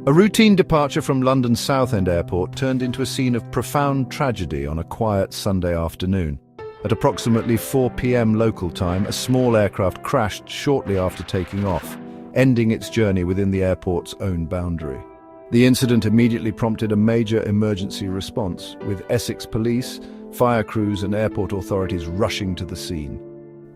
A routine departure from London's Southend airport turned into a scene of profound tragedy on a quiet Sunday afternoon. At approximately 4 p.m. local time, a small aircraft crashed shortly after taking off, ending its journey within the airport's own boundary. The incident immediately prompted a major emergency response, with Essex police, fire crews and airport authorities rushing to the scene.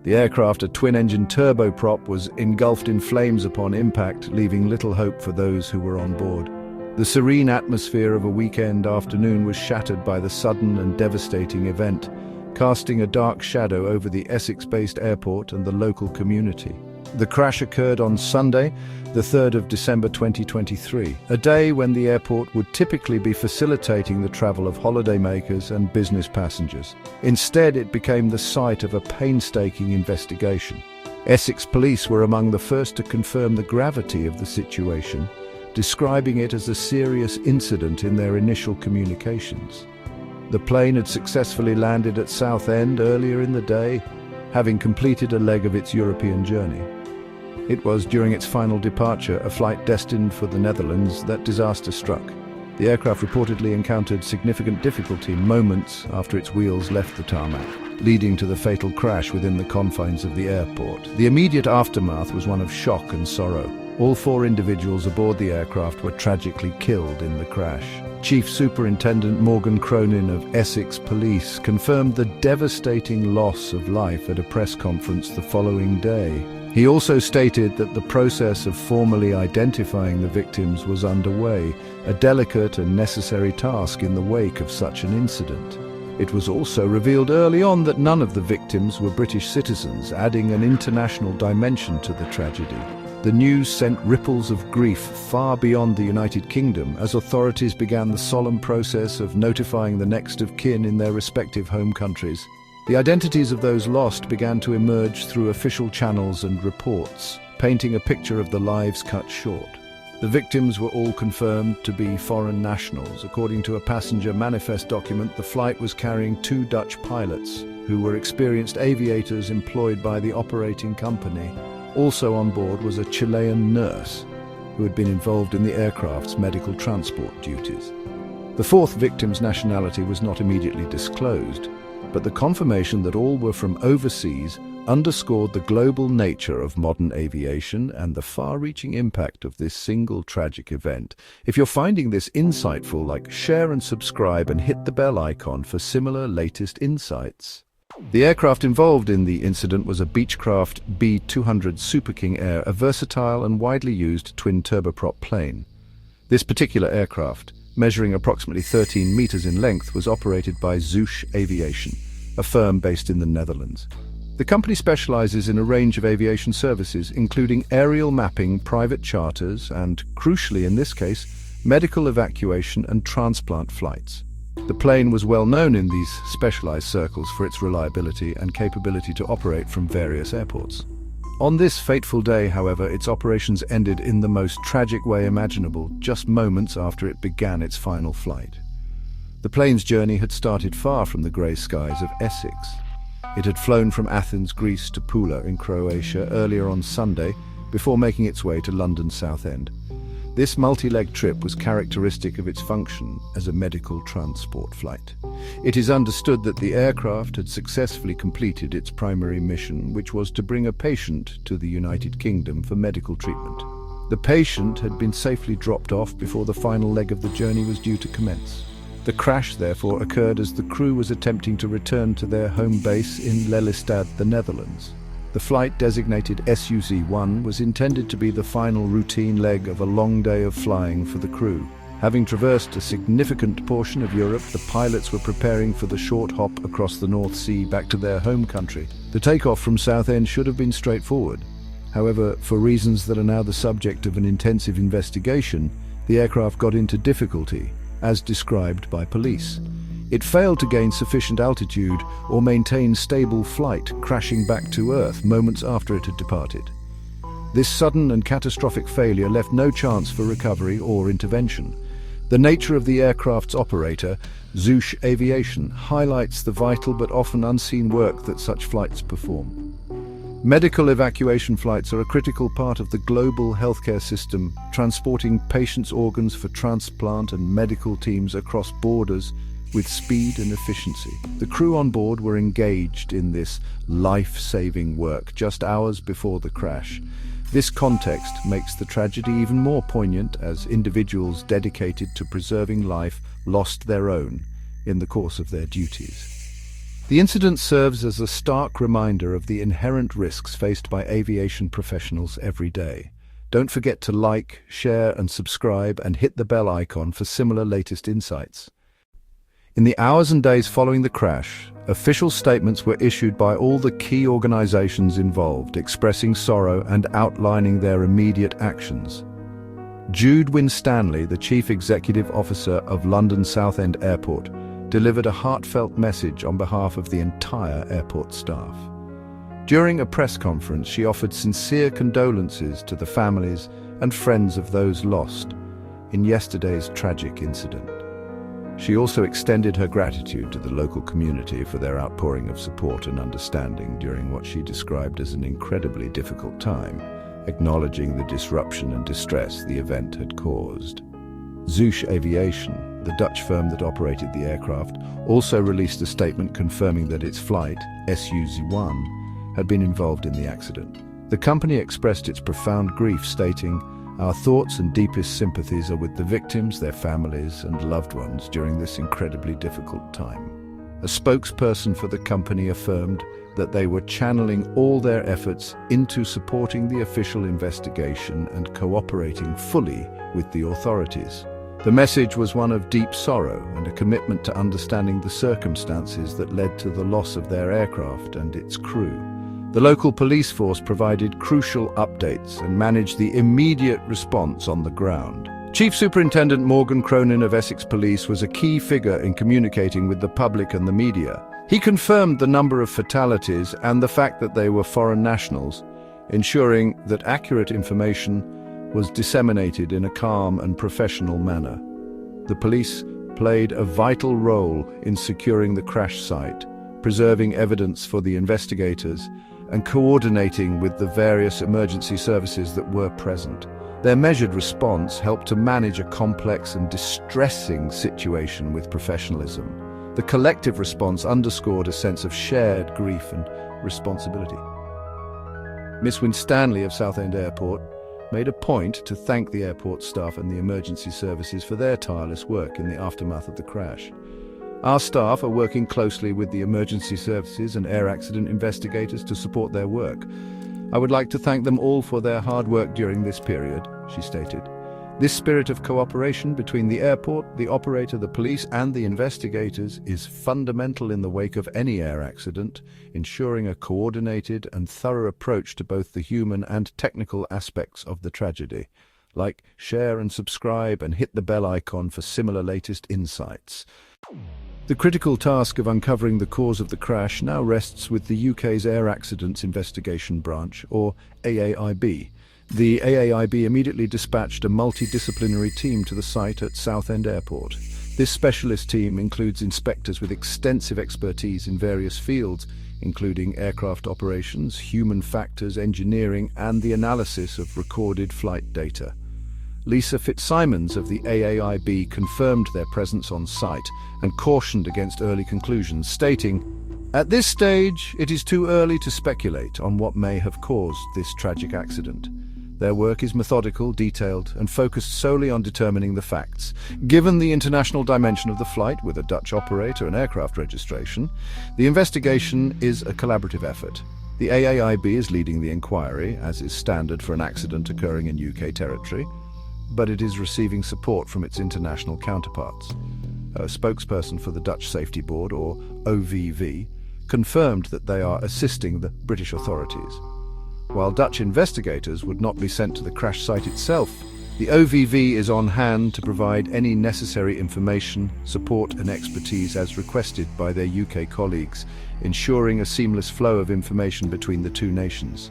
The aircraft, a twin-engine turboprop, was engulfed in flames upon impact, leaving little hope for those who were on board. The serene atmosphere of a weekend afternoon was shattered by the sudden and devastating event, casting a dark shadow over the Essex-based airport and the local community. The crash occurred on Sunday, the 3rd of December 2023, a day when the airport would typically be facilitating the travel of holidaymakers and business passengers. Instead, it became the site of a painstaking investigation. Essex police were among the first to confirm the gravity of the situation, describing it as a serious incident in their initial communications. The plane had successfully landed at Southend earlier in the day, having completed a leg of its European journey. It was during its final departure, a flight destined for the Netherlands, that disaster struck. The aircraft reportedly encountered significant difficulty moments after its wheels left the tarmac, leading to the fatal crash within the confines of the airport. The immediate aftermath was one of shock and sorrow. All 4 individuals aboard the aircraft were tragically killed in the crash. Chief Superintendent Morgan Cronin of Essex Police confirmed the devastating loss of life at a press conference the following day. He also stated that the process of formally identifying the victims was underway, a delicate and necessary task in the wake of such an incident. It was also revealed early on that none of the victims were British citizens, adding an international dimension to the tragedy. The news sent ripples of grief far beyond the United Kingdom as authorities began the solemn process of notifying the next of kin in their respective home countries. The identities of those lost began to emerge through official channels and reports, painting a picture of the lives cut short. The victims were all confirmed to be foreign nationals. According to a passenger manifest document, the flight was carrying 2 Dutch pilots, who were experienced aviators employed by the operating company. Also on board was a Chilean nurse, who had been involved in the aircraft's medical transport duties. The 4th victim's nationality was not immediately disclosed, but the confirmation that all were from overseas underscored the global nature of modern aviation and the far-reaching impact of this single tragic event. If you're finding this insightful, share and subscribe and hit the bell icon for similar latest insights. The aircraft involved in the incident was a Beechcraft B-200 Super King Air, a versatile and widely used twin turboprop plane. This particular aircraft, measuring approximately 13 meters in length, was operated by Zouch Aviation, a firm based in the Netherlands. The company specializes in a range of aviation services, including aerial mapping, private charters, and, crucially in this case, medical evacuation and transplant flights. The plane was well known in these specialized circles for its reliability and capability to operate from various airports. On this fateful day, however, its operations ended in the most tragic way imaginable, just moments after it began its final flight. The plane's journey had started far from the grey skies of Essex. It had flown from Athens, Greece to Pula in Croatia earlier on Sunday, before making its way to London Southend. This multi-leg trip was characteristic of its function as a medical transport flight. It is understood that the aircraft had successfully completed its primary mission, which was to bring a patient to the United Kingdom for medical treatment. The patient had been safely dropped off before the final leg of the journey was due to commence. The crash, therefore, occurred as the crew was attempting to return to their home base in Lelystad, the Netherlands. The flight, designated SUZ-1, was intended to be the final routine leg of a long day of flying for the crew. Having traversed a significant portion of Europe, the pilots were preparing for the short hop across the North Sea back to their home country. The takeoff from Southend should have been straightforward. However, for reasons that are now the subject of an intensive investigation, the aircraft got into difficulty, as described by police. It failed to gain sufficient altitude or maintain stable flight, crashing back to Earth moments after it had departed. This sudden and catastrophic failure left no chance for recovery or intervention. The nature of the aircraft's operator, Zouch Aviation, highlights the vital but often unseen work that such flights perform. Medical evacuation flights are a critical part of the global healthcare system, transporting patients' organs for transplant and medical teams across borders with speed and efficiency. The crew on board were engaged in this life-saving work just hours before the crash. This context makes the tragedy even more poignant as individuals dedicated to preserving life lost their own in the course of their duties. The incident serves as a stark reminder of the inherent risks faced by aviation professionals every day. Don't forget to like, share and subscribe and hit the bell icon for similar latest insights. In the hours and days following the crash, official statements were issued by all the key organizations involved, expressing sorrow and outlining their immediate actions. Jude Winstanley, the Chief Executive Officer of London Southend Airport, delivered a heartfelt message on behalf of the entire airport staff. During a press conference, she offered sincere condolences to the families and friends of those lost in yesterday's tragic incident. She also extended her gratitude to the local community for their outpouring of support and understanding during what she described as an incredibly difficult time, acknowledging the disruption and distress the event had caused. Zouch Aviation, the Dutch firm that operated the aircraft, also released a statement confirming that its flight, SUZ-1, had been involved in the accident. The company expressed its profound grief, stating, "Our thoughts and deepest sympathies are with the victims, their families, and loved ones during this incredibly difficult time." A spokesperson for the company affirmed that they were channeling all their efforts into supporting the official investigation and cooperating fully with the authorities. The message was one of deep sorrow and a commitment to understanding the circumstances that led to the loss of their aircraft and its crew. The local police force provided crucial updates and managed the immediate response on the ground. Chief Superintendent Morgan Cronin of Essex Police was a key figure in communicating with the public and the media. He confirmed the number of fatalities and the fact that they were foreign nationals, ensuring that accurate information was disseminated in a calm and professional manner. The police played a vital role in securing the crash site, preserving evidence for the investigators, and coordinating with the various emergency services that were present. Their measured response helped to manage a complex and distressing situation with professionalism. The collective response underscored a sense of shared grief and responsibility. Miss Winstanley of Southend Airport made a point to thank the airport staff and the emergency services for their tireless work in the aftermath of the crash. Our staff are working closely with the emergency services and air accident investigators to support their work. I would like to thank them all for their hard work during this period, she stated. This spirit of cooperation between the airport, the operator, the police and the investigators is fundamental in the wake of any air accident, ensuring a coordinated and thorough approach to both the human and technical aspects of the tragedy. Like, share and subscribe and hit the bell icon for similar latest insights. The critical task of uncovering the cause of the crash now rests with the UK's Air Accidents Investigation Branch, or AAIB. The AAIB immediately dispatched a multidisciplinary team to the site at Southend Airport. This specialist team includes inspectors with extensive expertise in various fields, including aircraft operations, human factors, engineering, and the analysis of recorded flight data. Lisa Fitzsimons of the AAIB confirmed their presence on site and cautioned against early conclusions, stating, "At this stage, it is too early to speculate on what may have caused this tragic accident. Their work is methodical, detailed, and focused solely on determining the facts. Given the international dimension of the flight, with a Dutch operator and aircraft registration, the investigation is a collaborative effort. The AAIB is leading the inquiry, as is standard for an accident occurring in UK territory, but it is receiving support from its international counterparts." A spokesperson for the Dutch Safety Board, or OVV, confirmed that they are assisting the British authorities. While Dutch investigators would not be sent to the crash site itself, the OVV is on hand to provide any necessary information, support and expertise as requested by their UK colleagues, ensuring a seamless flow of information between the two nations.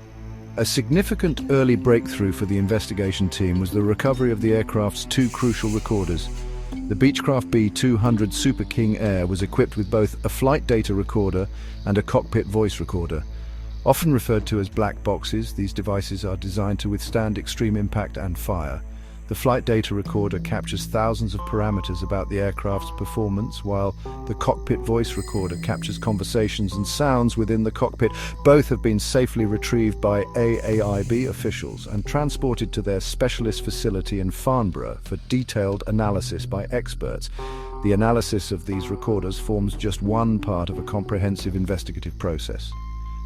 A significant early breakthrough for the investigation team was the recovery of the aircraft's two crucial recorders. The Beechcraft B200 Super King Air was equipped with both a flight data recorder and a cockpit voice recorder. Often referred to as black boxes, these devices are designed to withstand extreme impact and fire. The flight data recorder captures thousands of parameters about the aircraft's performance, while the cockpit voice recorder captures conversations and sounds within the cockpit. Both have been safely retrieved by AAIB officials and transported to their specialist facility in Farnborough for detailed analysis by experts. The analysis of these recorders forms just one part of a comprehensive investigative process.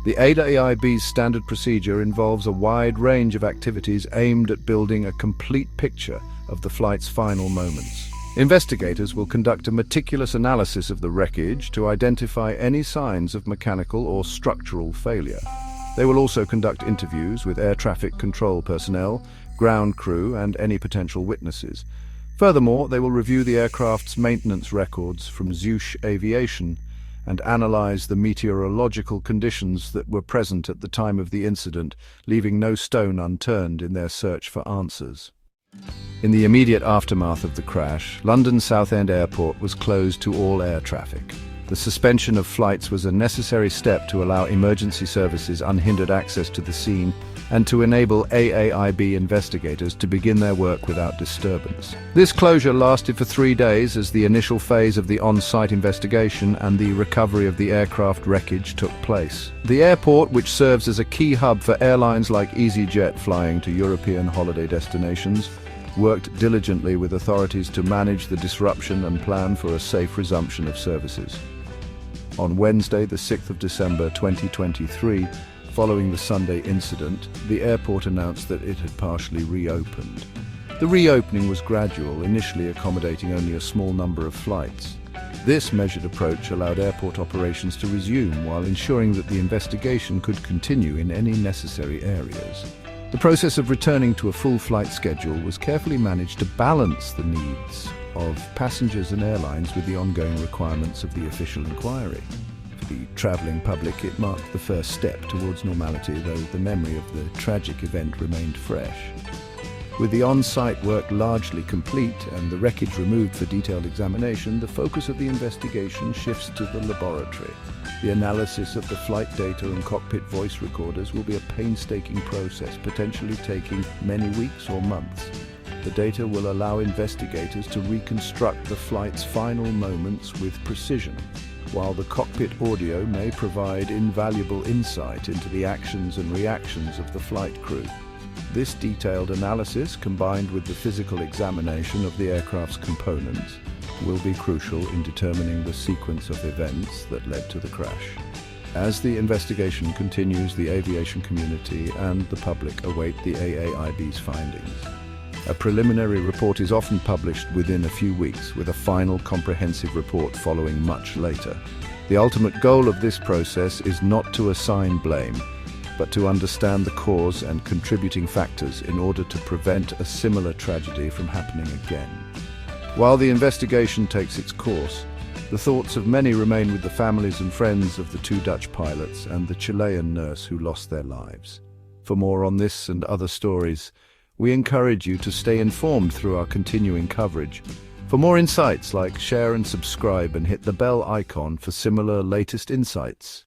The AAIB's standard procedure involves a wide range of activities aimed at building a complete picture of the flight's final moments. Investigators will conduct a meticulous analysis of the wreckage to identify any signs of mechanical or structural failure. They will also conduct interviews with air traffic control personnel, ground crew, and any potential witnesses. Furthermore, they will review the aircraft's maintenance records from Zhuge Aviation and analyze the meteorological conditions that were present at the time of the incident, leaving no stone unturned in their search for answers. In the immediate aftermath of the crash, London Southend Airport was closed to all air traffic. The suspension of flights was a necessary step to allow emergency services unhindered access to the scene and to enable AAIB investigators to begin their work without disturbance. This closure lasted for 3 days as the initial phase of the on-site investigation and the recovery of the aircraft wreckage took place. The airport, which serves as a key hub for airlines like EasyJet flying to European holiday destinations, worked diligently with authorities to manage the disruption and plan for a safe resumption of services. On Wednesday, the 6th of December 2023, following the Sunday incident, the airport announced that it had partially reopened. The reopening was gradual, initially accommodating only a small number of flights. This measured approach allowed airport operations to resume while ensuring that the investigation could continue in any necessary areas. The process of returning to a full flight schedule was carefully managed to balance the needs of passengers and airlines with the ongoing requirements of the official inquiry. For the travelling public, it marked the first step towards normality, though the memory of the tragic event remained fresh. With the on-site work largely complete and the wreckage removed for detailed examination, the focus of the investigation shifts to the laboratory. The analysis of the flight data and cockpit voice recorders will be a painstaking process, potentially taking many weeks or months. The data will allow investigators to reconstruct the flight's final moments with precision, while the cockpit audio may provide invaluable insight into the actions and reactions of the flight crew. This detailed analysis, combined with the physical examination of the aircraft's components, will be crucial in determining the sequence of events that led to the crash. As the investigation continues, the aviation community and the public await the AAIB's findings. A preliminary report is often published within a few weeks, with a final comprehensive report following much later. The ultimate goal of this process is not to assign blame, but to understand the cause and contributing factors in order to prevent a similar tragedy from happening again. While the investigation takes its course, the thoughts of many remain with the families and friends of the 2 Dutch pilots and the Chilean nurse who lost their lives. For more on this and other stories, we encourage you to stay informed through our continuing coverage. For more insights, share and subscribe and hit the bell icon for similar latest insights.